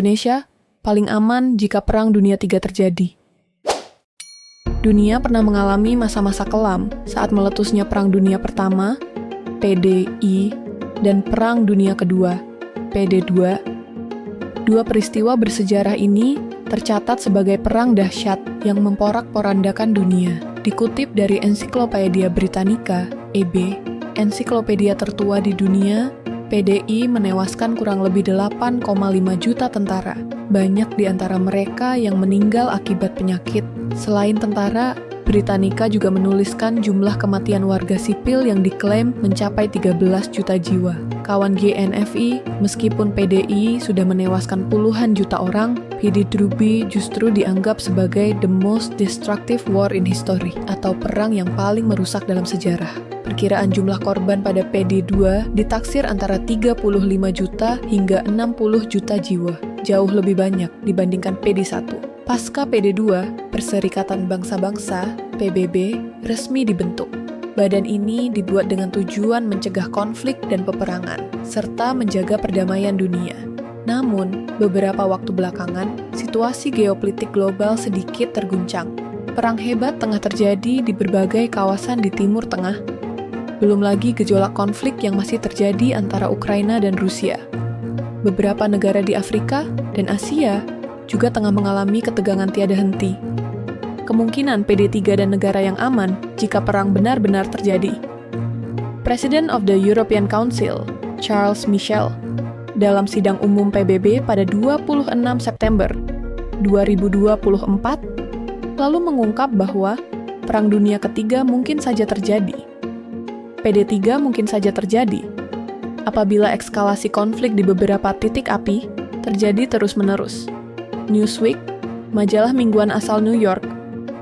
Indonesia paling aman jika Perang Dunia III terjadi. Dunia pernah mengalami masa-masa kelam saat meletusnya Perang Dunia Pertama, PDI, dan Perang Dunia Kedua, PD2. Dua peristiwa bersejarah ini tercatat sebagai perang dahsyat yang memporak-porandakan dunia. Dikutip dari Ensiklopedia Britannica, EB, ensiklopedia tertua di dunia, PDI menewaskan kurang lebih 8,5 juta tentara. Banyak di antara mereka yang meninggal akibat penyakit. Selain tentara, Britannica juga menuliskan jumlah kematian warga sipil yang diklaim mencapai 13 juta jiwa. Kawan GNFI, meskipun PDI sudah menewaskan puluhan juta orang, PD2 justru dianggap sebagai the most destructive war in history, atau perang yang paling merusak dalam sejarah. Perkiraan jumlah korban pada PD2 ditaksir antara 35 juta hingga 60 juta jiwa, jauh lebih banyak dibandingkan PD1. Pasca PD2, Perserikatan Bangsa-Bangsa, PBB, resmi dibentuk. Badan ini dibuat dengan tujuan mencegah konflik dan peperangan, serta menjaga perdamaian dunia. Namun, beberapa waktu belakangan, situasi geopolitik global sedikit terguncang. Perang hebat tengah terjadi di berbagai kawasan di Timur Tengah. Belum lagi gejolak konflik yang masih terjadi antara Ukraina dan Rusia. Beberapa negara di Afrika dan Asia juga tengah mengalami ketegangan tiada henti. Kemungkinan PD3 dan negara yang aman jika perang benar-benar terjadi. Presiden of the European Council, Charles Michel, dalam sidang umum PBB pada 26 September 2024, lalu mengungkap bahwa Perang Dunia Ketiga mungkin saja terjadi. PD3 mungkin saja terjadi apabila eskalasi konflik di beberapa titik api terjadi terus-menerus. Newsweek, majalah mingguan asal New York,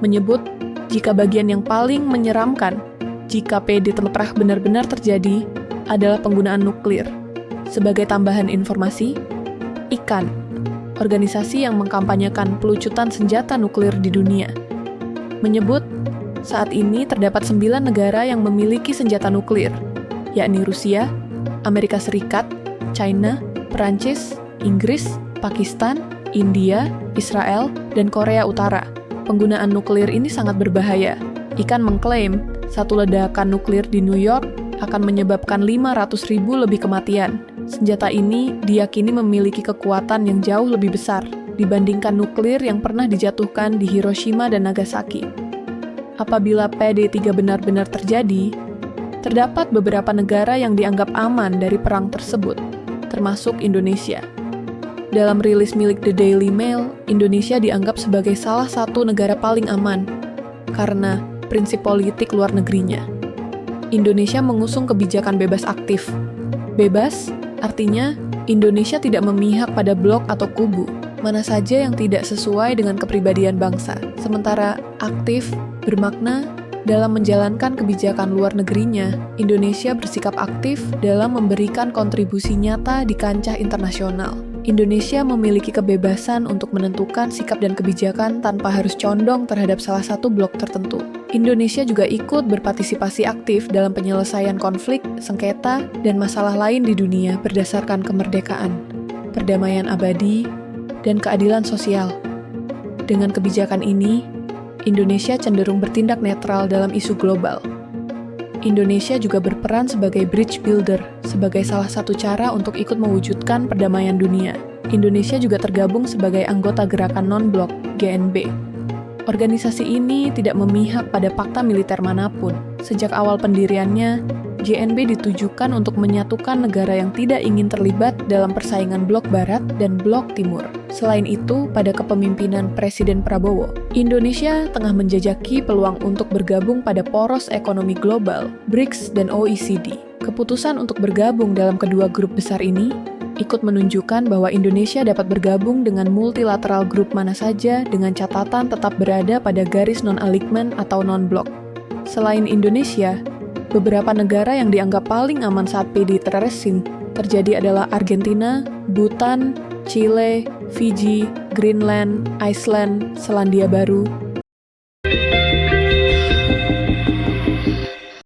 menyebut jika bagian yang paling menyeramkan jika PD perang benar-benar terjadi adalah penggunaan nuklir. Sebagai tambahan informasi, ICAN, organisasi yang mengkampanyekan pelucutan senjata nuklir di dunia, menyebut saat ini terdapat 9 negara yang memiliki senjata nuklir, yakni Rusia, Amerika Serikat, China, Perancis, Inggris, Pakistan, India, Israel, dan Korea Utara. Penggunaan nuklir ini sangat berbahaya. ICAN mengklaim satu ledakan nuklir di New York akan menyebabkan 500.000 lebih kematian. Senjata ini diyakini memiliki kekuatan yang jauh lebih besar dibandingkan nuklir yang pernah dijatuhkan di Hiroshima dan Nagasaki. Apabila PD3 benar-benar terjadi, terdapat beberapa negara yang dianggap aman dari perang tersebut, termasuk Indonesia. Dalam rilis milik The Daily Mail, Indonesia dianggap sebagai salah satu negara paling aman karena prinsip politik luar negerinya. Indonesia mengusung kebijakan bebas aktif. Bebas artinya Indonesia tidak memihak pada blok atau kubu, mana saja yang tidak sesuai dengan kepribadian bangsa. Sementara aktif bermakna dalam menjalankan kebijakan luar negerinya, Indonesia bersikap aktif dalam memberikan kontribusi nyata di kancah internasional. Indonesia memiliki kebebasan untuk menentukan sikap dan kebijakan tanpa harus condong terhadap salah satu blok tertentu. Indonesia juga ikut berpartisipasi aktif dalam penyelesaian konflik, sengketa, dan masalah lain di dunia berdasarkan kemerdekaan, perdamaian abadi, dan keadilan sosial. Dengan kebijakan ini, Indonesia cenderung bertindak netral dalam isu global. Indonesia juga berperan sebagai bridge builder, sebagai salah satu cara untuk ikut mewujudkan perdamaian dunia. Indonesia juga tergabung sebagai anggota Gerakan Non-Blok, GNB. Organisasi ini tidak memihak pada fakta militer manapun. Sejak awal pendiriannya, GNB ditujukan untuk menyatukan negara yang tidak ingin terlibat dalam persaingan blok Barat dan blok Timur. Selain itu, pada kepemimpinan Presiden Prabowo, Indonesia tengah menjajaki peluang untuk bergabung pada poros ekonomi global, BRICS dan OECD. Keputusan untuk bergabung dalam kedua grup besar ini ikut menunjukkan bahwa Indonesia dapat bergabung dengan multilateral grup mana saja dengan catatan tetap berada pada garis non-alignment atau non-blok. Selain Indonesia, beberapa negara yang dianggap paling aman saat PD terresim terjadi adalah Argentina, Bhutan, Chile, Fiji, Greenland, Iceland, Selandia Baru,